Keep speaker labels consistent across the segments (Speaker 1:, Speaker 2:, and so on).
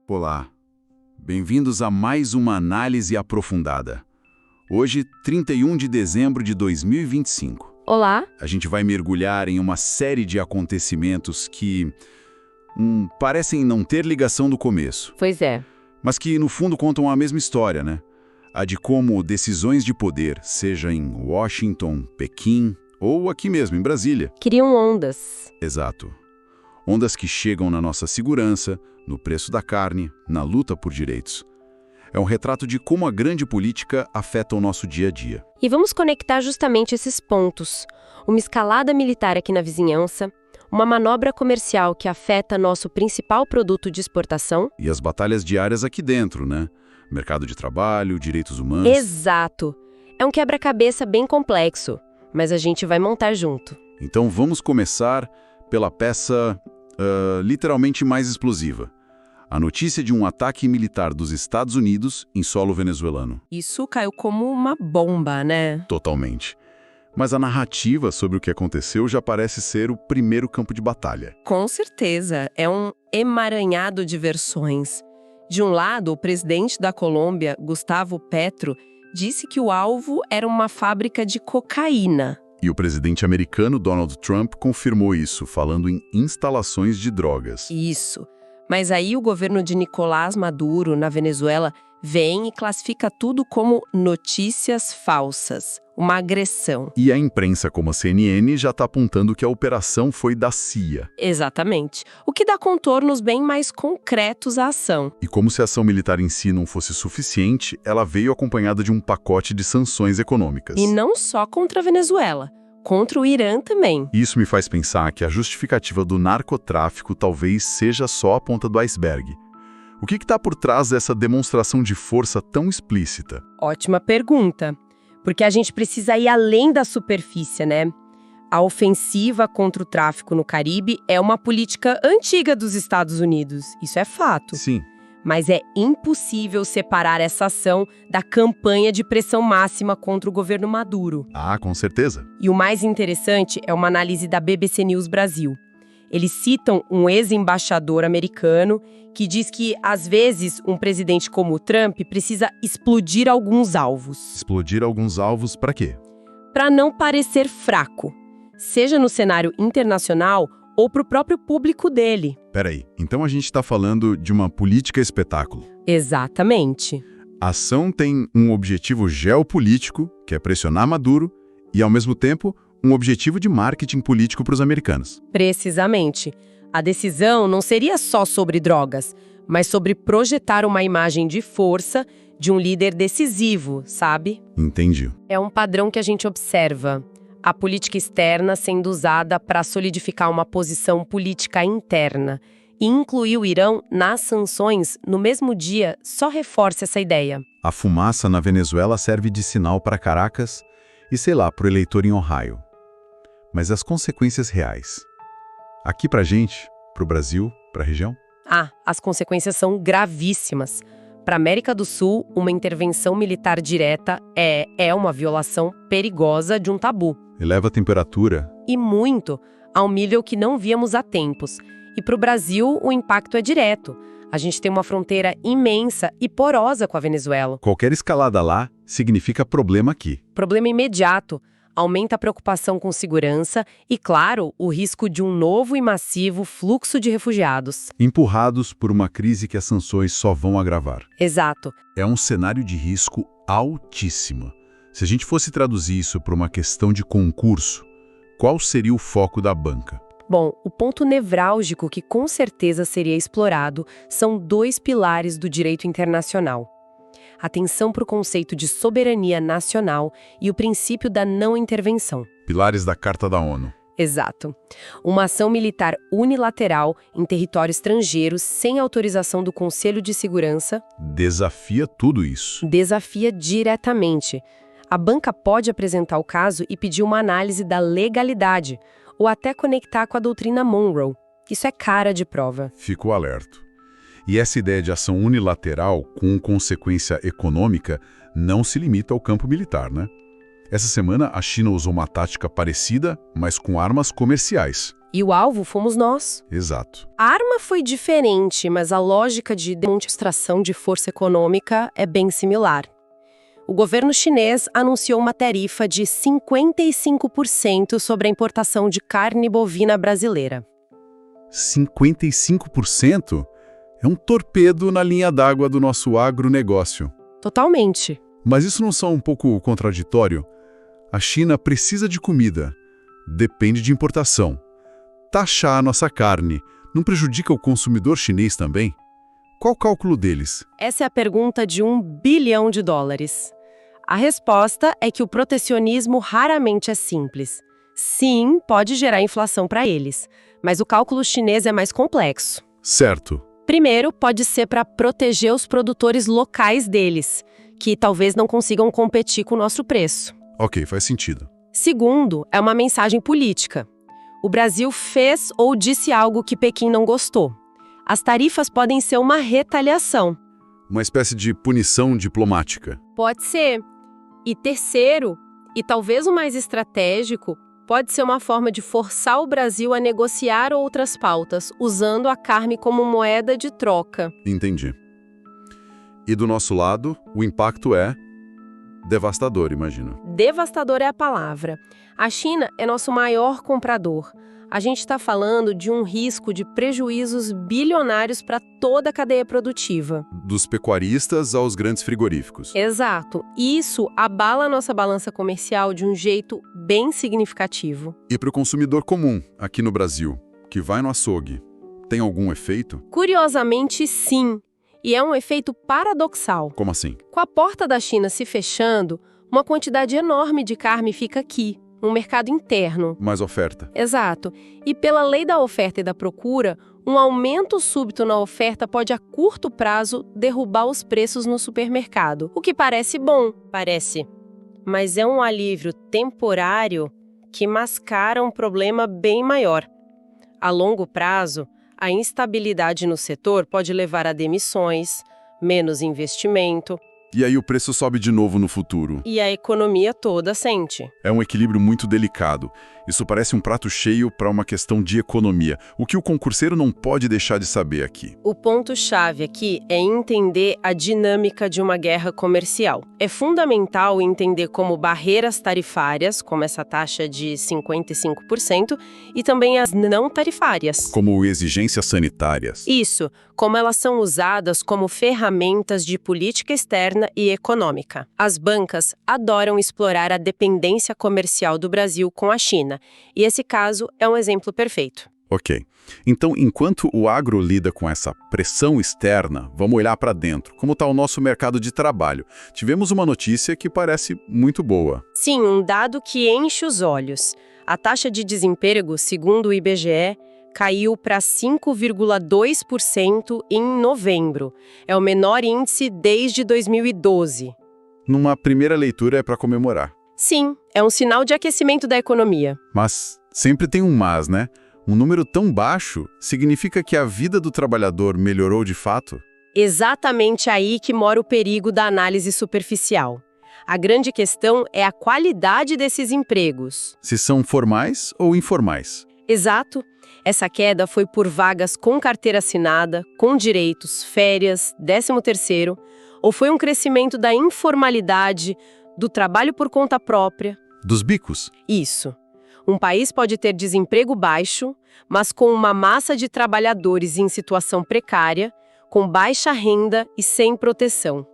Speaker 1: Olá, bem-vindos a mais uma análise aprofundada. Hoje, 31 de dezembro de 2025.
Speaker 2: Olá,
Speaker 1: A gente vai mergulhar em uma série de acontecimentos que parecem não ter ligação do começo,
Speaker 2: pois é.
Speaker 1: mas que no fundo contam a mesma história, né? A de como decisões de poder, seja em Washington, Pequim ou aqui mesmo em Brasília.
Speaker 2: Criam ondas.
Speaker 1: Exato. Ondas que chegam na nossa segurança, no preço da carne, na luta por direitos. É um retrato de como a grande política afeta o nosso dia a dia.
Speaker 2: E vamos conectar justamente esses pontos. Uma escalada militar aqui na vizinhança, uma manobra comercial que afeta nosso principal produto de exportação.
Speaker 1: E as batalhas diárias aqui dentro, né? Mercado de trabalho, direitos humanos.
Speaker 2: Exato. É um quebra-cabeça bem complexo, mas a gente vai montar junto.
Speaker 1: Então vamos começar pela peça literalmente mais explosiva. A notícia de um ataque militar dos Estados Unidos em solo venezuelano.
Speaker 2: Isso caiu como uma bomba, né?
Speaker 1: Totalmente. Mas a narrativa sobre o que aconteceu já parece ser o primeiro campo de batalha.
Speaker 2: Com certeza. É um emaranhado de versões. De um lado, o presidente da Colômbia, Gustavo Petro, disse que o alvo era uma fábrica de cocaína.
Speaker 1: E o presidente americano Donald Trump confirmou isso, falando em instalações de drogas.
Speaker 2: Isso. Mas aí o governo de Nicolás Maduro, na Venezuela, vem e classifica tudo como notícias falsas, uma agressão.
Speaker 1: E a imprensa, como a CNN, já está apontando que a operação foi da CIA.
Speaker 2: Exatamente. O que dá contornos bem mais concretos à ação.
Speaker 1: E como se a ação militar em si não fosse suficiente, ela veio acompanhada de um pacote de sanções econômicas.
Speaker 2: E não só contra a Venezuela. Contra o Irã também.
Speaker 1: Isso me faz pensar que a justificativa do narcotráfico talvez seja só a ponta do iceberg. O que está por trás dessa demonstração de força tão explícita?
Speaker 2: Ótima pergunta. Porque a gente precisa ir além da superfície, né? A ofensiva contra o tráfico no Caribe é uma política antiga dos Estados Unidos. Isso é fato.
Speaker 1: Sim.
Speaker 2: Mas é impossível separar essa ação da campanha de pressão máxima contra o governo Maduro.
Speaker 1: Ah, com certeza.
Speaker 2: E o mais interessante é uma análise da BBC News Brasil. Eles citam um ex-embaixador americano que diz que, às vezes, um presidente como o Trump precisa explodir alguns alvos.
Speaker 1: Explodir alguns alvos para quê?
Speaker 2: Para não parecer fraco, seja no cenário internacional ou para o próprio público dele.
Speaker 1: Peraí, então a gente está falando de uma política espetáculo.
Speaker 2: Exatamente.
Speaker 1: A ação tem um objetivo geopolítico, que é pressionar Maduro, e, ao mesmo tempo, um objetivo de marketing político para os americanos.
Speaker 2: Precisamente. A decisão não seria só sobre drogas, mas sobre projetar uma imagem de força de um líder decisivo, sabe?
Speaker 1: Entendi.
Speaker 2: É um padrão que a gente observa. A política externa sendo usada para solidificar uma posição política interna. E incluir o Irã nas sanções no mesmo dia só reforça essa ideia.
Speaker 1: A fumaça na Venezuela serve de sinal para Caracas e, sei lá, para o eleitor em Ohio. Mas as consequências reais? Aqui pra gente, pro Brasil, pra região?
Speaker 2: As consequências são gravíssimas. Para a América do Sul, uma intervenção militar direta é uma violação perigosa de um tabu.
Speaker 1: Eleva a temperatura.
Speaker 2: E muito, a um nível que não víamos há tempos. E para o Brasil, o impacto é direto. A gente tem uma fronteira imensa e porosa com a Venezuela.
Speaker 1: Qualquer escalada lá significa problema aqui.
Speaker 2: Problema imediato. Aumenta a preocupação com segurança e, claro, o risco de um novo e massivo fluxo de refugiados.
Speaker 1: Empurrados por uma crise que as sanções só vão agravar.
Speaker 2: Exato.
Speaker 1: É um cenário de risco altíssimo. Se a gente fosse traduzir isso para uma questão de concurso, qual seria o foco da banca?
Speaker 2: Bom, o ponto nevrálgico que com certeza seria explorado são dois pilares do direito internacional. Atenção para o conceito de soberania nacional e o princípio da não intervenção.
Speaker 1: Pilares da Carta da ONU.
Speaker 2: Exato. Uma ação militar unilateral em território estrangeiro sem autorização do Conselho de Segurança
Speaker 1: Desafia tudo isso.
Speaker 2: desafia diretamente. A banca pode apresentar o caso e pedir uma análise da legalidade, ou até conectar com a doutrina Monroe. Isso é cara de prova.
Speaker 1: Fico alerta. E essa ideia de ação unilateral com consequência econômica não se limita ao campo militar, né? Essa semana, a China usou uma tática parecida, mas com armas comerciais.
Speaker 2: E o alvo fomos nós.
Speaker 1: Exato.
Speaker 2: A arma foi diferente, mas a lógica de demonstração de força econômica é bem similar. O governo chinês anunciou uma tarifa de 55% sobre a importação de carne bovina brasileira.
Speaker 1: 55%? É um torpedo na linha d'água do nosso agronegócio.
Speaker 2: Totalmente.
Speaker 1: Mas isso não só um pouco contraditório? A China precisa de comida, depende de importação. Taxar a nossa carne não prejudica o consumidor chinês também? Qual o cálculo deles?
Speaker 2: Essa é a pergunta de US$ 1 bilhão. A resposta é que o protecionismo raramente é simples. Sim, pode gerar inflação para eles, mas o cálculo chinês é mais complexo.
Speaker 1: Certo.
Speaker 2: Primeiro, pode ser para proteger os produtores locais deles, que talvez não consigam competir com o nosso preço.
Speaker 1: Ok, faz sentido.
Speaker 2: Segundo, é uma mensagem política. O Brasil fez ou disse algo que Pequim não gostou. As tarifas podem ser uma retaliação.
Speaker 1: Uma espécie de punição diplomática.
Speaker 2: Pode ser. E terceiro, e talvez o mais estratégico, pode ser uma forma de forçar o Brasil a negociar outras pautas, usando a carne como moeda de troca.
Speaker 1: Entendi. E do nosso lado, o impacto é devastador, imagino.
Speaker 2: Devastador é a palavra. A China é nosso maior comprador. A gente está falando de um risco de prejuízos bilionários para toda a cadeia produtiva.
Speaker 1: Dos pecuaristas aos grandes frigoríficos.
Speaker 2: Exato. Isso abala a nossa balança comercial de um jeito bem significativo.
Speaker 1: E para o consumidor comum, aqui no Brasil, que vai no açougue, tem algum efeito?
Speaker 2: Curiosamente, sim. E é um efeito paradoxal.
Speaker 1: Como assim?
Speaker 2: Com a porta da China se fechando, uma quantidade enorme de carne fica aqui, um mercado interno.
Speaker 1: Mais oferta.
Speaker 2: Exato. E pela lei da oferta e da procura, um aumento súbito na oferta pode, a curto prazo, derrubar os preços no supermercado. O que parece bom, parece. Mas é um alívio temporário que mascara um problema bem maior. A longo prazo, a instabilidade no setor pode levar a demissões, menos investimento.
Speaker 1: E aí o preço sobe de novo no futuro.
Speaker 2: E a economia toda sente.
Speaker 1: É um equilíbrio muito delicado. Isso parece um prato cheio para uma questão de economia, o que o concurseiro não pode deixar de saber aqui.
Speaker 2: O ponto-chave aqui é entender a dinâmica de uma guerra comercial. É fundamental entender como barreiras tarifárias, como essa taxa de 55%, e também as não tarifárias.
Speaker 1: Como exigências sanitárias.
Speaker 2: Isso, como elas são usadas como ferramentas de política externa e econômica. As bancas adoram explorar a dependência comercial do Brasil com a China, e esse caso é um exemplo perfeito.
Speaker 1: Ok. Então, enquanto o agro lida com essa pressão externa, vamos olhar para dentro. Como está o nosso mercado de trabalho? Tivemos uma notícia que parece muito boa.
Speaker 2: Sim, um dado que enche os olhos. A taxa de desemprego, segundo o IBGE, caiu para 5,2% em novembro. É o menor índice desde 2012.
Speaker 1: Numa primeira leitura é para comemorar.
Speaker 2: Sim, é um sinal de aquecimento da economia.
Speaker 1: Mas sempre tem um mas, né? Um número tão baixo significa que a vida do trabalhador melhorou de fato?
Speaker 2: Exatamente aí que mora o perigo da análise superficial. A grande questão é a qualidade desses empregos.
Speaker 1: Se são formais ou informais.
Speaker 2: Exato. Essa queda foi por vagas com carteira assinada, com direitos, férias, 13º, ou foi um crescimento da informalidade, do trabalho por conta própria?
Speaker 1: Dos bicos?
Speaker 2: Isso. Um país pode ter desemprego baixo, mas com uma massa de trabalhadores em situação precária, com baixa renda e sem proteção.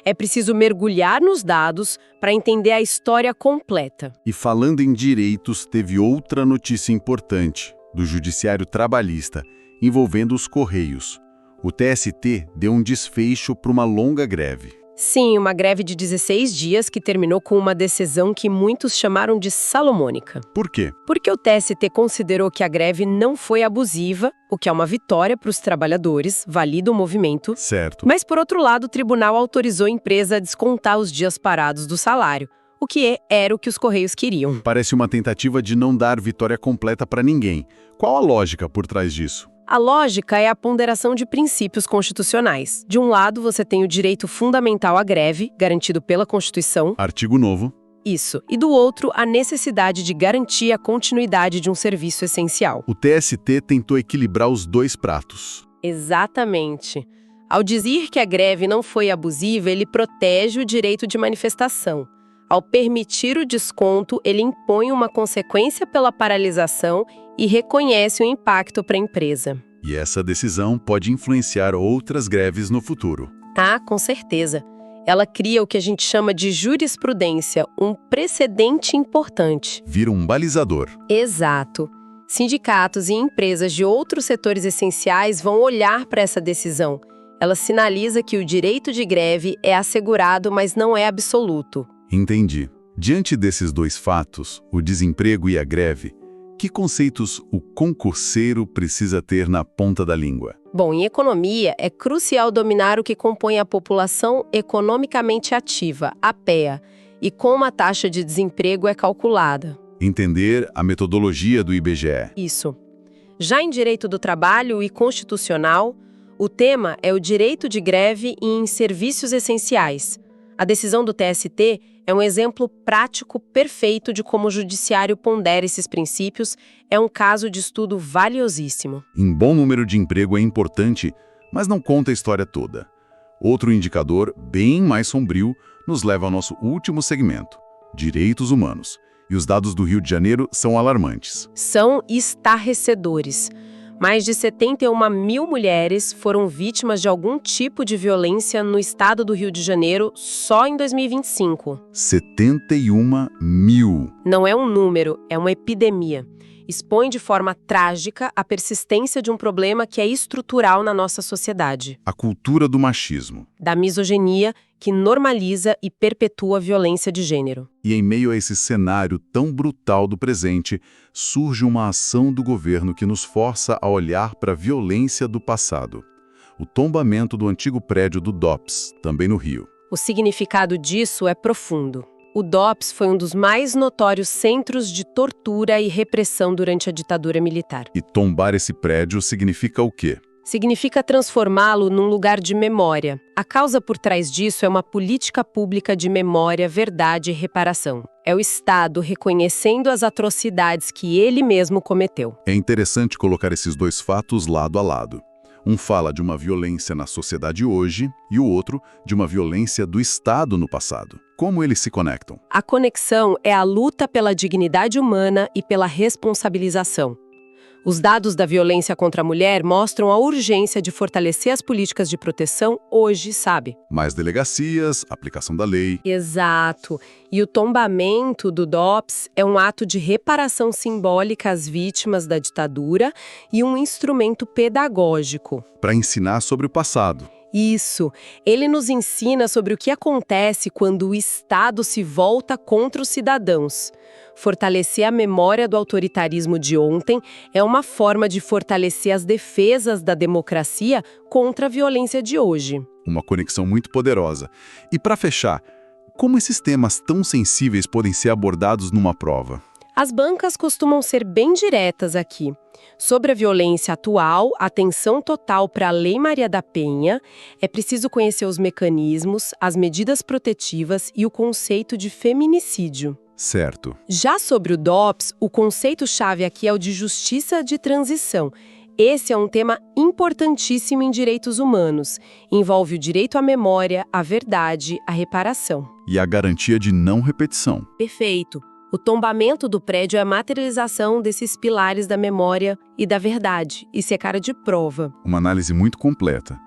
Speaker 2: É preciso mergulhar nos dados para entender a história completa.
Speaker 1: E falando em direitos, teve outra notícia importante, do Judiciário Trabalhista, envolvendo os Correios. O TST deu um desfecho para uma longa greve.
Speaker 2: Sim, uma greve de 16 dias que terminou com uma decisão que muitos chamaram de salomônica.
Speaker 1: Por quê?
Speaker 2: Porque o TST considerou que a greve não foi abusiva, o que é uma vitória para os trabalhadores, valida o movimento.
Speaker 1: Certo.
Speaker 2: Mas, por outro lado, o tribunal autorizou a empresa a descontar os dias parados do salário, o que era o que os Correios queriam.
Speaker 1: Parece uma tentativa de não dar vitória completa para ninguém. Qual a lógica por trás disso?
Speaker 2: A lógica é a ponderação de princípios constitucionais. De um lado, você tem o direito fundamental à greve, garantido pela Constituição.
Speaker 1: Artigo novo.
Speaker 2: Isso. E do outro, a necessidade de garantir a continuidade de um serviço essencial.
Speaker 1: O TST tentou equilibrar os dois pratos.
Speaker 2: Exatamente. Ao dizer que a greve não foi abusiva, ele protege o direito de manifestação. Ao permitir o desconto, ele impõe uma consequência pela paralisação e reconhece o impacto para a empresa.
Speaker 1: E essa decisão pode influenciar outras greves no futuro.
Speaker 2: Ah, com certeza. Ela cria o que a gente chama de jurisprudência, um precedente importante.
Speaker 1: Vira um balizador.
Speaker 2: Exato. Sindicatos e empresas de outros setores essenciais vão olhar para essa decisão. Ela sinaliza que o direito de greve é assegurado, mas não é absoluto.
Speaker 1: Entendi. Diante desses dois fatos, o desemprego e a greve, que conceitos o concurseiro precisa ter na ponta da língua?
Speaker 2: Bom, em economia, é crucial dominar o que compõe a população economicamente ativa, a PEA, e como a taxa de desemprego é calculada.
Speaker 1: Entender a metodologia do IBGE.
Speaker 2: Isso. Já em direito do trabalho e constitucional, o tema é o direito de greve em serviços essenciais. A decisão do TST é um exemplo prático perfeito de como o judiciário pondera esses princípios. É um caso de estudo valiosíssimo.
Speaker 1: Em bom número de emprego é importante, mas não conta a história toda. Outro indicador, bem mais sombrio, nos leva ao nosso último segmento, direitos humanos. E os dados do Rio de Janeiro são alarmantes.
Speaker 2: São estarrecedores. Mais de 71 mil mulheres foram vítimas de algum tipo de violência no estado do Rio de Janeiro só em 2025.
Speaker 1: 71 mil.
Speaker 2: Não é um número, é uma epidemia. Expõe de forma trágica a persistência de um problema que é estrutural na nossa sociedade.
Speaker 1: A cultura do machismo.
Speaker 2: Da misoginia, que normaliza e perpetua a violência de gênero.
Speaker 1: E em meio a esse cenário tão brutal do presente, surge uma ação do governo que nos força a olhar para a violência do passado. O tombamento do antigo prédio do DOPS, também no Rio.
Speaker 2: O significado disso é profundo. O DOPS foi um dos mais notórios centros de tortura e repressão durante a ditadura militar.
Speaker 1: E tombar esse prédio significa o quê?
Speaker 2: Significa transformá-lo num lugar de memória. A causa por trás disso é uma política pública de memória, verdade e reparação. É o Estado reconhecendo as atrocidades que ele mesmo cometeu.
Speaker 1: É interessante colocar esses dois fatos lado a lado. Um fala de uma violência na sociedade hoje e o outro de uma violência do Estado no passado. Como eles se conectam?
Speaker 2: A conexão é a luta pela dignidade humana e pela responsabilização. Os dados da violência contra a mulher mostram a urgência de fortalecer as políticas de proteção hoje, sabe?
Speaker 1: Mais delegacias, aplicação da lei.
Speaker 2: Exato. E o tombamento do DOPS é um ato de reparação simbólica às vítimas da ditadura e um instrumento pedagógico.
Speaker 1: Para ensinar sobre o passado.
Speaker 2: Isso. Ele nos ensina sobre o que acontece quando o Estado se volta contra os cidadãos. Fortalecer a memória do autoritarismo de ontem é uma forma de fortalecer as defesas da democracia contra a violência de hoje.
Speaker 1: Uma conexão muito poderosa. E para fechar, como esses temas tão sensíveis podem ser abordados numa prova?
Speaker 2: As bancas costumam ser bem diretas aqui. Sobre a violência atual, atenção total para a Lei Maria da Penha, é preciso conhecer os mecanismos, as medidas protetivas e o conceito de feminicídio.
Speaker 1: Certo.
Speaker 2: Já sobre o DOPS, o conceito-chave aqui é o de justiça de transição. Esse é um tema importantíssimo em direitos humanos. Envolve o direito à memória, à verdade, à reparação.
Speaker 1: E a garantia de não repetição.
Speaker 2: Perfeito. O tombamento do prédio é a materialização desses pilares da memória e da verdade. Isso é cara de prova.
Speaker 1: Uma análise muito completa.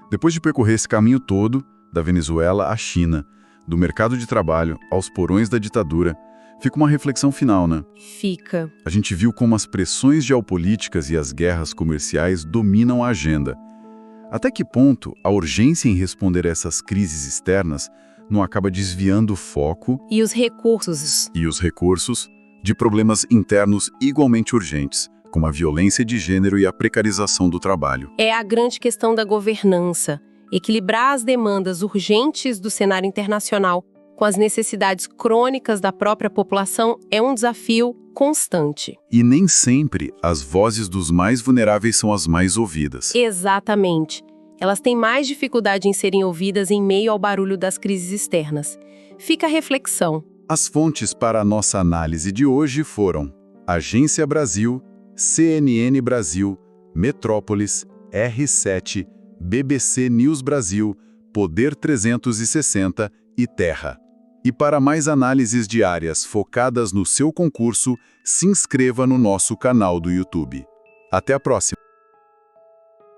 Speaker 1: Depois de percorrer esse caminho todo, da Venezuela à China, do mercado de trabalho aos porões da ditadura, fica uma reflexão final, né?
Speaker 2: Fica.
Speaker 1: A gente viu como as pressões geopolíticas e as guerras comerciais dominam a agenda. Até que ponto a urgência em responder a essas crises externas não acaba desviando o foco
Speaker 2: E os recursos?
Speaker 1: de problemas internos igualmente urgentes, como a violência de gênero e a precarização do trabalho.
Speaker 2: É a grande questão da governança. Equilibrar as demandas urgentes do cenário internacional com as necessidades crônicas da própria população é um desafio constante.
Speaker 1: E nem sempre as vozes dos mais vulneráveis são as mais ouvidas.
Speaker 2: Exatamente. Elas têm mais dificuldade em serem ouvidas em meio ao barulho das crises externas. Fica a reflexão.
Speaker 1: As fontes para a nossa análise de hoje foram Agência Brasil, CNN Brasil, Metrópolis, R7, BBC News Brasil, Poder 360 e Terra. E para mais análises diárias focadas no seu concurso, se inscreva no nosso canal do YouTube. Até a próxima!